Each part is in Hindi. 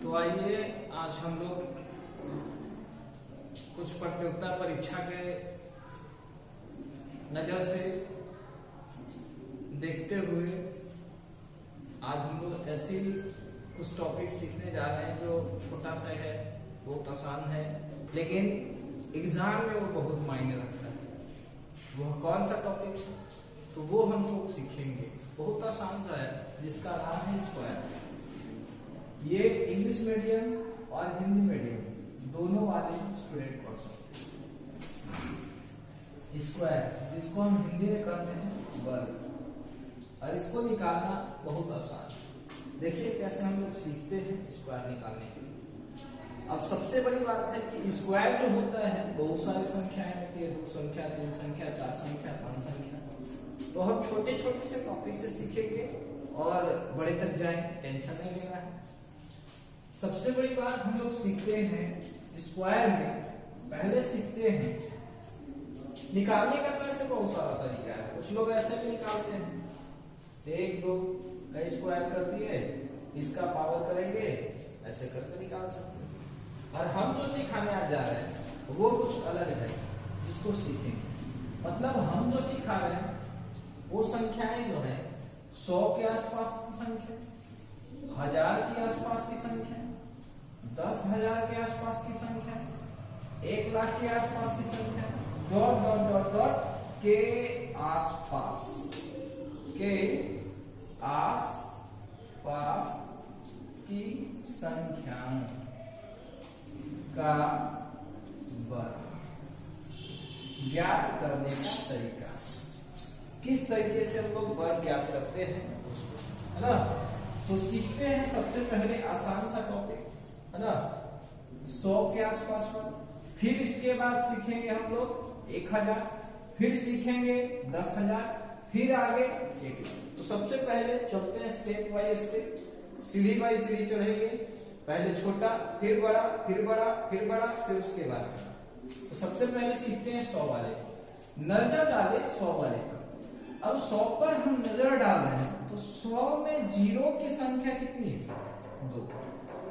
तो आइए आज हम लोग कुछ प्रतियोगिता परीक्षा के नजर से देखते हुए आज हम लोग ऐसी कुछ टॉपिक सीखने जा रहे हैं जो छोटा सा है, बहुत आसान है, लेकिन एग्जाम में वो बहुत मायने रखता है। वह कौन सा टॉपिक है तो वो हम लोग सीखेंगे। बहुत आसान सा है जिसका नाम है स्क्वायर। ये इंग्लिश मीडियम और हिंदी मीडियम दोनों वाले स्टूडेंट पढ़ सकते हैं। स्क्वायर जिसको हम हिंदी में कहते हैं वर्ग, और इसको निकालना बहुत आसान है। देखिए कैसे हम लोग सीखते हैं स्क्वायर निकालने के लिए। अब सबसे बड़ी बात है कि स्क्वायर जो होता है बहुत सारी संख्याएं होती है, 2 संख्या, 3 संख्या, 4 संख्या, 5 संख्या। तो हम छोटे छोटे से टॉपिक से सीखेंगे और बड़े तक जाएंगे, टेंशन नहीं लेना है। सबसे बड़ी बात हम लोग सीखते हैं स्क्वायर में, पहले सीखते हैं निकालने का। तो ऐसे बहुत सारा तरीका है, कुछ लोग ऐसे भी निकालते हैं, 1 2 का स्क्वायर कर दिए, इसका पावर करेंगे, ऐसे करके निकाल सकते हैं। और हम जो सिखाने आज जा रहे हैं वो कुछ अलग है, जिसको सीखेंगे। मतलब हम जो सिखा रहे हैं वो संख्याएं जो है 100 के आसपास की संख्या, 1000 के आसपास की संख्या, 10,000 के आसपास की संख्या, 1 लाख के आसपास की संख्या, डॉट डॉट डॉट डॉट के आसपास की संख्याओं का वर्ग ज्ञात करने का तरीका। किस तरीके से हम लोग वर्ग ज्ञात करते हैं उसको, है ना। तो सीखते हैं सबसे पहले आसान सा टॉपिक, है ना, 100 के आसपास पर। फिर इसके बाद सीखेंगे हम लोग 1000, फिर सीखेंगे 10,000, फिर आगे 1 लाख। तो सबसे पहले चलते हैं स्टेप बाय स्टेप, सीढ़ी बाय सीढ़ी चढ़ेंगे। पहले छोटा, फिर बड़ा, फिर बड़ा, फिर बड़ा, फिर उसके बाद। तो सबसे पहले सीखते हैं 100 वाले। नजर डाले 100 वाले पर। अब 100 पर हम नजर डाल रहे हैं तो 100 में जीरो की संख्या कितनी है? 2।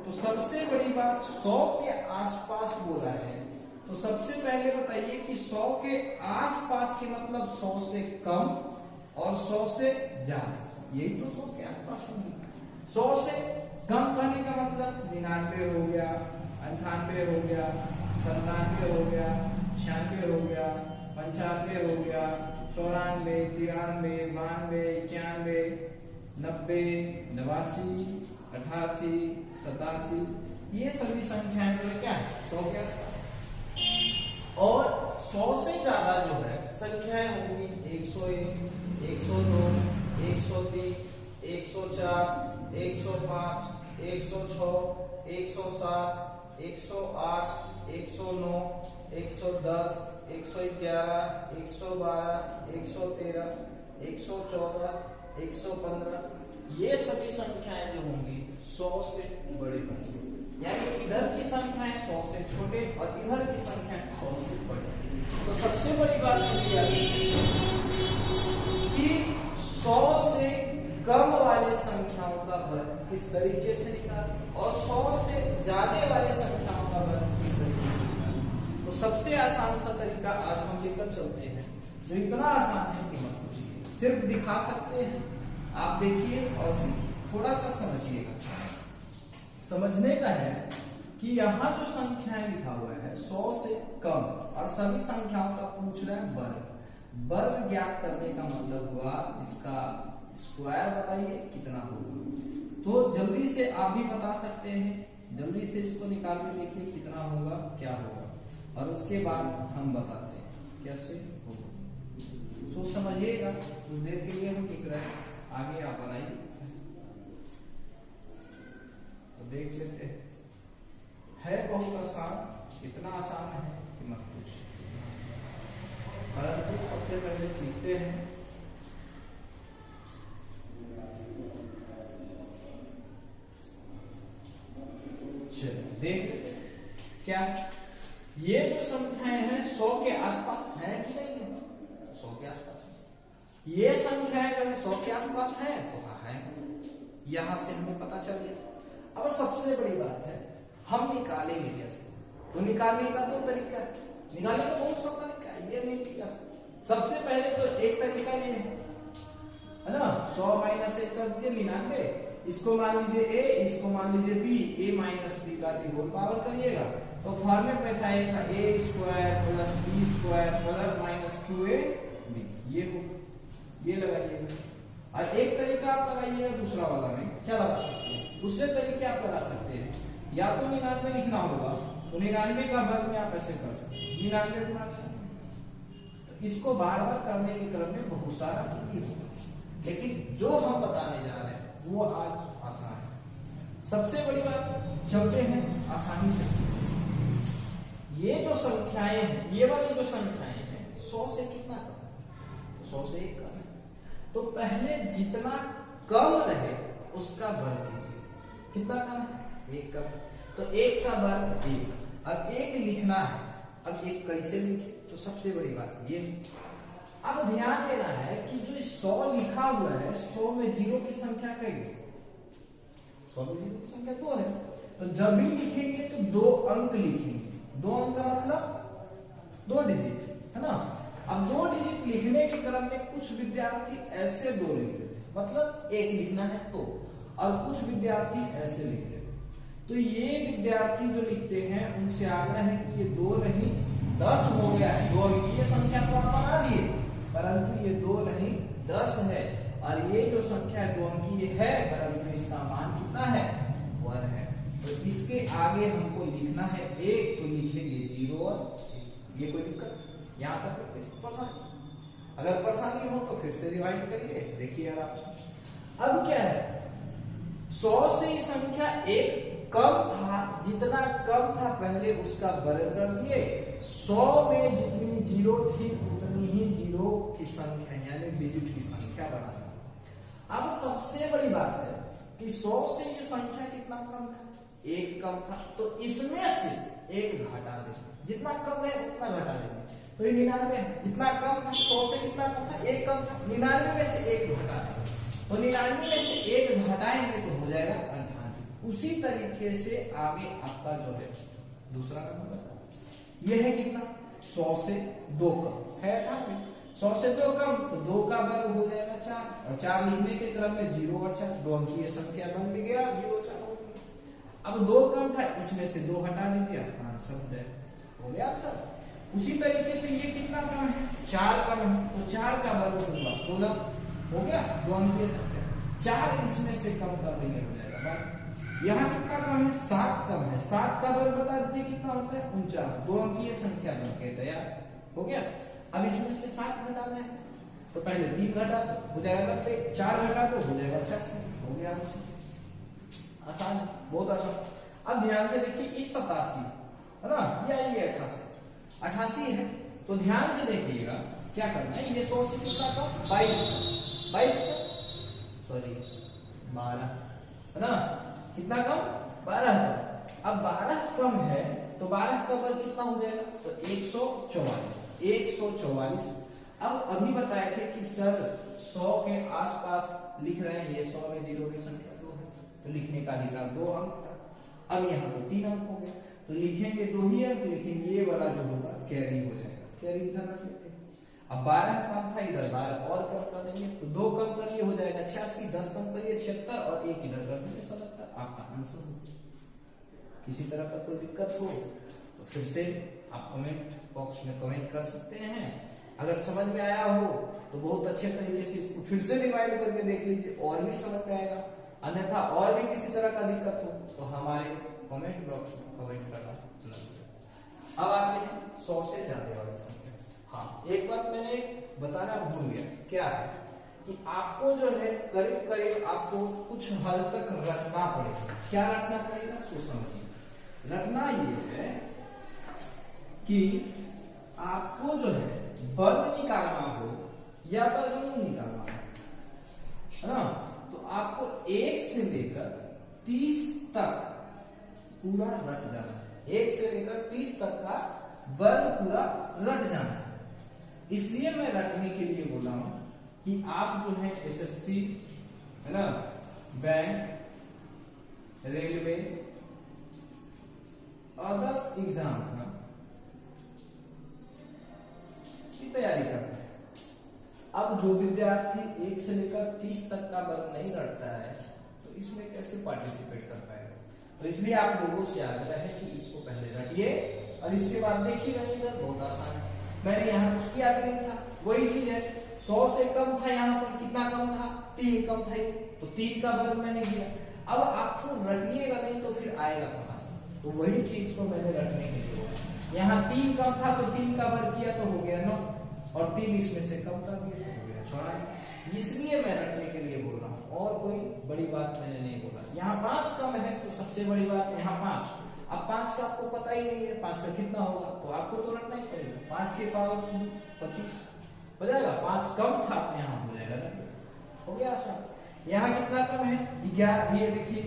तो सबसे बड़ी बात 100 के आसपास बोला है, तो सबसे पहले बताइए कि 100 के आसपास के मतलब 100 से कम और 100 से ज्यादा, यही तो 100 के आसपास होंगे। 100 से कम कहने का मतलब 99 हो गया, 98 हो गया, 97 हो गया, 96 हो गया, 95 हो गया, 94, 93, 92, 91, 90, 89, 88, 87, ये सभी संख्याएं जो है क्या है 100 के आसपास। और 100 से ज्यादा जो है संख्याएं होंगी 101, 102, 103, 104, 105, 106, 107, 108, 109, 110, 111, 112, 113, 114, 115, ये सभी संख्याएं जो होंगी 100 से बड़े होंगे। यानी इधर की संख्याएं 100 से छोटे और इधर की संख्याएं 100 से बड़े। तो सबसे बड़ी बात कि 100 से कम वाले संख्याओं का वर्ग किस तरीके से निकालें और 100 से ज्यादा वाले संख्याओं का वर्ग किस तरीके से निकालें। तो सबसे आसान सा तरीका आज हम लेकर चलते हैं, जो इतना आसान है कि मत पूछिए, सिर्फ दिखा सकते हैं। आप देखिए और सीखिए, थोड़ा सा समझिएगा। समझने का है कि यहाँ जो संख्याएं लिखा हुआ है 100 से कम और सभी संख्याओं का पूछ रहे हैं वर्ग। वर्ग ज्ञात करने का मतलब हुआ इसका स्क्वायर बताइए कितना होगा। तो जल्दी से आप भी बता सकते हैं, जल्दी से इसको निकाल के देखिए कितना होगा, क्या होगा, और उसके बाद हम बताते हैं कैसे होगा। तो समझिएगा, कुछ देर के लिए हम लिख रहे हैं, आगे आप बनाइए तो देख लेते हैं। है बहुत आसान, इतना आसान है कि मत पूछिए, परंतु सबसे पहले सीखते हैं। देख लेते क्या ये जो संख्याएं हैं 100 के आसपास है कि नहीं है? 100 के आसपास है। ये संख्याएं अगर 100 के आसपास है तो हाँ है, यहां से हमें पता चल गया। अब सबसे बड़ी बात है, हम निकालेंगे कैसे? तो निकालने का दो तरीका है, निकालने का बहुत सा तरीका है, ये नहीं किया। सबसे पहले तो एक तरीका ये है ना, 100 माइनस 1 कर दिए 99, इसको मान लीजिए a, इसको मान लीजिए b, a माइनस b का होल पावर करिएगा तो फॉर्मेट में आएगा a square plus b square plus minus 2ab, ये हो, ये लगाइएगा। और एक तरीका आप लगाइएगा दूसरा वाला में, क्या लगा सकते हैं? दूसरे तरीके आप लगा सकते हैं, या तो 99 लिखना होगा तो 99 का वर्ग में आप ऐसे कर सकते हैं 99 गुणा 99। तो इसको बार बार करने के क्रम में बहुत सारा चीज होगा, लेकिन जो हम बताने जा रहे हैं वो आज आसान है। सबसे बड़ी बात, चलते हैं आसानी से। ये जो संख्याएं हैं, ये वाली जो संख्याएं हैं 100 से कितना कम है? 100 से 1 कम है। तो पहले जितना कम रहे उसका वर्ग कीजिए। कितना कम है? 1 कम है, तो 1 का वर्ग 1। अब 1 लिखना है, अब 1 कैसे लिखे? तो सबसे बड़ी बात ये, अब ध्यान देना है कि जो 100 लिखा हुआ है, 100 में जीरो की संख्या कई है? 100 में जीरो की संख्या 2 है। तो जब भी लिखेंगे तो 2 अंक लिखेंगे। 2 अंक का मतलब 2 डिजिट, है ना। अब 2 डिजिट लिखने के क्रम में कुछ विद्यार्थी ऐसे 2 लिखते थे, मतलब 1 लिखना है तो, और कुछ विद्यार्थी ऐसे लिखते थे। तो ये विद्यार्थी जो लिखते हैं उनसे आग्रह है कि ये 2 नहीं 10 हो गया है। 2 अंकीय संख्या तो आप बना दिए, परंतु ये 2 नहीं 10 है, और ये जो संख्या 2 अंकीय है परंतु इसका मान कितना है? 1 है। तो इसके आगे हमको लिखना है 1, तो लिखेंगे 0 और 1। ये कोई दिक्कत? यहाँ तक परेशानी? अगर परेशानी हो तो फिर से रिवाइड करिए, देखिए यार आप। अब क्या है, 100 से ये संख्या 1 कम था, जितना कम था पहले उसका वर्ग कर दिए। 100 में जितनी जीरो थी उतनी ही जीरो की संख्या यानी डिजिट की संख्या बना था। अब सबसे बड़ी बात है कि 100 से ये संख्या कितना कम था? 1 कम था, तो इसमें से 1 घटा दें, जितना कम है उतना घटा देंगे। तो 99 जितना कम था, 100 से कितना कम था? 1 कम था, 99 में से 1 घटा देंगे। तो 99 में से 1 घटाएंगे तो हो जाएगा 98। उसी तरीके से आगे आपका जो है दूसरा नंबर, यह है कितना? 100 से 2 कम है 98। 100 से 2 कम, तो 2 का वर्ग हो जाएगा 4, और 4 लिखने के क्रम में 0 और 4 2 अंकीय संख्या बन भी गया, 0 4 हो गया। अब 2 कम था, इसमें से 2 हटा दीजिए, आंसर हो गया आंसर। उसी तरीके से ये कितना कम है? 4 कम है, तो 4 का वर्ग होगा 16, हो गया 2 अंकीय संख्या। 4 इसमें से कम कर देंगे, हो जाएगा। यहाँ कितना कम है? 7 कम है, 7 का वर्ग बता दीजिए कितना होता है? 49, 2 अंकीय संख्या बन के तैयार हो गया। अब इसमें से 7 घटाना है, तो पहले 3 घटा दो, हो जाएगा 90, 4 घटा दो, हो जाएगा 86, हो गया आंसर। आसान, बहुत आसान। अब ध्यान से देखिए, इस 87 है ना, ये 88 है, तो ध्यान से देखिएगा क्या करना है। ये 100 से कितना कम? 22 सॉरी 12 है ना, कितना कम? 12 कम। अब 12 कम है तो 12 का वर्ग कितना हो जाएगा? तो 144। 144। अब अभी बताए थे कि सर 100 के आसपास लिख रहे हैं, ये 100 में 0 की संख्या 2 है, तो लिखने का अधिकार 2 अंक था। अब यहाँ तो 3 अंक हो गए, तो लिखेंगे 2 ही अंक, लेकिन ये वाला जो होगा कैरी हो जाएगा, कैरी इधर रख लेते हैं। अब 12 कम था, इधर 12 और कम कर देंगे, तो 2 कम करिए हो जाएगा 86, 10 कम करिए 76, और 1 इधर रख दीजिए 77। आपका आंसर हो। किसी तरह का कोई दिक्कत हो तो फिर से आप कमेंट बॉक्स में कमेंट कर सकते हैं। अगर समझ में आया हो तो बहुत अच्छे तरीके से इसको फिर से डिवाइड करके देख लीजिए, और भी समझ में आएगा। अन्यथा और भी किसी तरह का दिक्कत हो तो हमारे कमेंट बॉक्स में कमेंट करना न भूलें। अब आते हैं 100 से ज्यादा वाली संख्या। हाँ, एक बात मैंने बताना भूल गया, क्या है कि आपको जो है करीब करीब आपको कुछ हद तक रखना पड़ेगा। क्या रखना पड़ेगा? सो समझिए, रखना ये है कि आपको जो है वर्ग निकालना हो या वर्गमूल निकालना हो, है ना, तो आपको 1 से लेकर 30 तक पूरा रट जाना है। 1 से लेकर 30 तक का वर्ग पूरा रट जाना है। इसलिए मैं रटने के लिए बोला हूं कि आप जो है एसएससी, है ना, बैंक रेलवे अदर्स एग्जाम की तैयारी करते हैं। अब जो विद्यार्थी 1 से लेकर 30 तक का वर्ग नहीं रटता है तो इसमें कैसे पार्टिसिपेट कर पाएगा? तो इसलिए आप लोगों से आग्रह है कि इसको पहले रटिए और इसके बाद देखिए रहिएगा, बहुत आसान है। मैंने यहाँ कुछ किया भी नहीं था, वही चीज है। 100 से कम था, यहाँ पर कितना कम था? 3 कम था, तो 3 का वर्ग मैंने किया। अब आपको रटिएगा नहीं तो फिर आएगा कहां से? तो वही चीज को मैंने रटने के लिए यहाँ 3 कम था तो 3 का वर्ग किया तो हो गया 9, और 3 इसमें से कम कर दिया तो हो गया 94। इसलिए मैं रटने के लिए बोल रहा हूँ, और कोई बड़ी बात मैंने नहीं बोला। यहाँ 5 कम है तो सबसे बड़ी बात यहाँ 5। अब 5 का आपको पता ही नहीं है 5 का कितना होगा, तो आपको तो रटना ही पड़ेगा। 5 के पावर 25 हो जाएगा। 5 कम था तो यहाँ हो जाएगा ना, हो गया आसान। यहाँ कितना कम है? 11। ये देखिए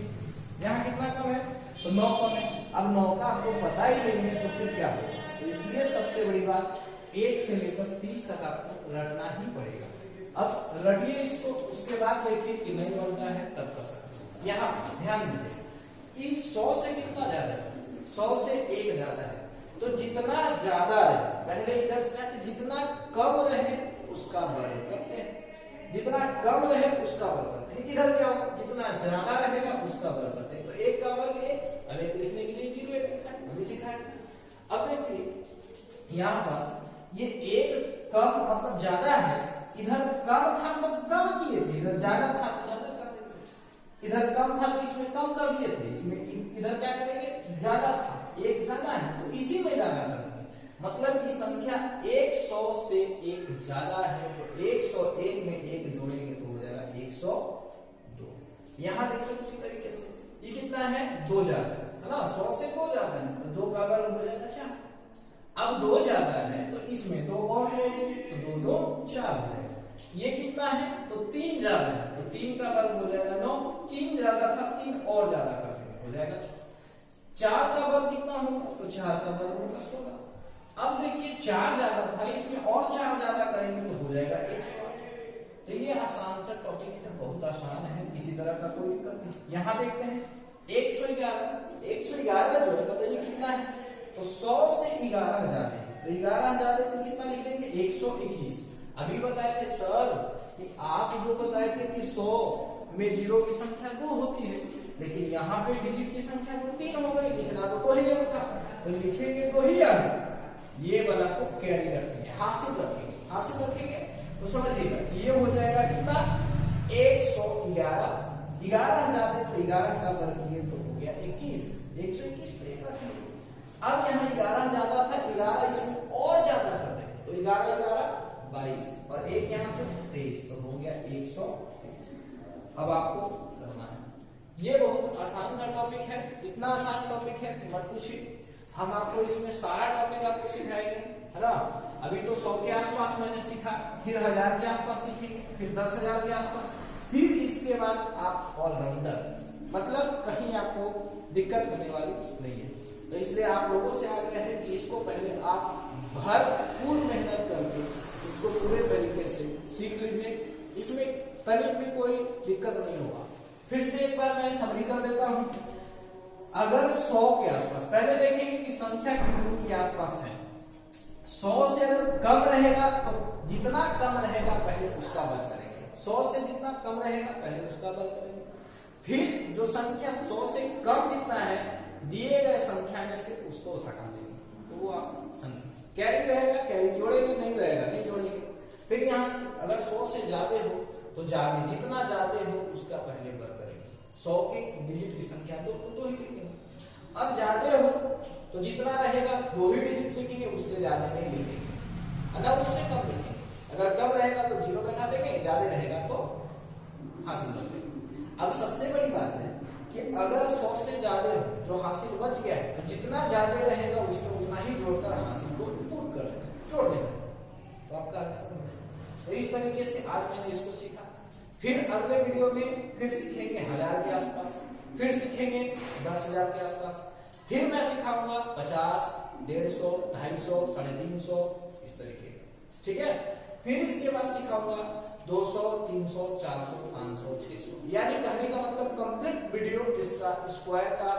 यहाँ कितना कम है? तो 9 कम है। अब 9 का आपको पता ही नहीं है तो फिर क्या होगा? तो इसलिए सबसे बड़ी बात 1 से लेकर 30 तक आपको रटना ही पड़ेगा। अब रटिए इसको, उसके बाद देखिए कि नहीं बनता है तब कर सकते। यहाँ ध्यान दीजिए कि 100 से कितना ज्यादा है? 100 से 1 ज्यादा है, तो जितना ज्यादा रहे, पहले इधर से जितना कम रहे उसका वर्ग करते हैं, जितना कम रहे उसका वर्ग करते हैं। इधर क्या होगा? जितना ज्यादा रहेगा उसका वर्ग करते हैं। तो 1 का वर्ग 1, अब 1 लिखने के लिए 0 लिखा है, अभी सिखाया। अब देखिए यहाँ पर ये 1 कम मतलब ज्यादा है, इधर कम था तो कम किए थे, इधर ज्यादा था तो ज्यादा कर देते। इधर कम था तो इसमें कम कर दिए थे, इसमें इधर क्या करेंगे? ज्यादा था, 1 ज्यादा है तो इसी में ज्यादा करते हैं। मतलब की संख्या 100 से 1 ज्यादा है तो 101 में 1 जोड़ेंगे तो हो जाएगा 102। यहाँ देखो उसी तरीके से ये कितना है? 2 ज्यादा है ना, 100 से 2 ज्यादा है तो 2 का वर्ग हो जाएगा 4। अब 2 ज्यादा है तो इसमें 2 और जोड़ेंगे तो 2 2 4 हो जाएगा। ये कितना है? तो 3 ज्यादा है तो 3 का वर्ग हो जाएगा 9। 3 ज्यादा था, 3 और ज्यादा कर देंगे हो जाएगा 4 का वर्ग कितना होगा? तो 4 का वर्ग होगा 16। अब देखिए 4 ज्यादा था, इसमें और 4 ज्यादा करेंगे तो हो जाएगा 108। तो ये आसान सा टॉपिक है, बहुत आसान है, किसी तरह का कोई दिक्कत नहीं। यहाँ देखते हैं 111 जो है बताइए कितना है? तो 100 से 11 ज्यादा है, तो 11 ज्यादा तो कितना लिख देंगे? 121। अभी बताए थे सर कि आप जो बताए थे कि 100 में 0 की संख्या 2 होती है, लेकिन यहाँ पे डिजिट की संख्या तो 3 हो गई, लिखना तो 2 ही था, तो लिखेंगे 2 ही आगे, ये वाला को कैरी रखेंगे, हासिल रखेंगे, हासिल रखेंगे तो समझिएगा ये हो जाएगा कितना? 111। 11 जाते तो 11 का वर्ग किए तो हो गया 21, 121 पे रखेंगे। अब यहाँ 11 ज्यादा था, 11 इसमें और ज्यादा कर देंगे तो 11 11 22 और 1 यहाँ से 23 तो हो गया 123। अब आपको करना है, ये बहुत आसान सा टॉपिक है, इतना आसान टॉपिक है कि मत पूछिए। हम आपको इसमें सारा टॉपिक आपको सिखाएंगे, है ना। अभी तो 100 के आसपास मैंने सीखा, फिर 1000 के आसपास सीखेंगे, फिर 10,000 के आसपास, फिर इसके बाद आप ऑलराउंडर, मतलब कहीं आपको दिक्कत होने वाली नहीं है। तो इसलिए आप लोगों से आग्रह है कि इसको पहले आप भरपूर मेहनत करके इसको पूरे तरीके से सीख लीजिए, इसमें तनिक भी कोई दिक्कत नहीं होगा। फिर से एक बार मैं समरी कर देता हूं। अगर 100 के आसपास, पहले देखेंगे कि संख्या कितने के आसपास है। 100 से अगर कम रहेगा तो जितना कम रहेगा पहले उसका वर्ग करेंगे, 100 से जितना कम रहेगा पहले उसका वर्ग करेंगे। फिर जो संख्या 100 से कम जितना है दिए गए संख्या में से उसको हटा देंगे, तो वो आप कैरी रहेगा, कैरी जोड़ेंगे, नहीं रहेगा नहीं जोड़ेंगे। फिर यहाँ से अगर 100 से ज्यादा हो तो ज्यादा, जितना ज्यादा हो उसका पहले वर्ग करेंगे। 100 के डिजिट की संख्या तो ही लिखेंगे। अब ज्यादा हो तो जितना रहेगा 2 ही डिजिट लिखेंगे, उससे ज्यादा नहीं लिखेंगे, अगर उससे कम लिखेंगे। अगर कम रहेगा तो 0 बैठा देंगे, ज्यादा रहेगा तो हासिल कर देंगे। अब सबसे बड़ी बात है कि अगर 100 से ज्यादा जो हासिल बच गया है तो जितना ज्यादा रहेगा उसमें उतना ही जोड़कर हासिल को पूर्ण कर देना, जोड़ देना, तो आपका आंसर हो जाएगा। तो इस तरीके से आज मैंने इसको सीखा। फिर अगले वीडियो में फिर सीखेंगे 1000 के आसपास, फिर सीखेंगे 10,000 के आसपास, फिर मैं सिखाऊंगा 50, 150, 250, 350 इस तरीके का, ठीक है। फिर इसके बाद सिखाऊंगा 200, 300, 400, 500, 600। चीज हो, यानी कहने का मतलब कंप्लीट वीडियो इसका स्क्वायर का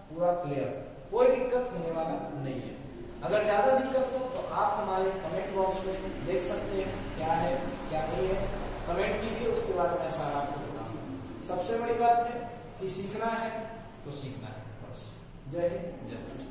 पूरा क्लियर, कोई दिक्कत होने वाला नहीं है। अगर ज्यादा दिक्कत हो तो आप हमारे कमेंट बॉक्स में देख सकते हैं क्या है क्या नहीं है, कमेंट कीजिए, उसके बाद मैं सारा आपको बताऊंगा। सबसे बड़ी बात है कि सीखना है तो सीखना है बस। जय हिंद, जय भारत।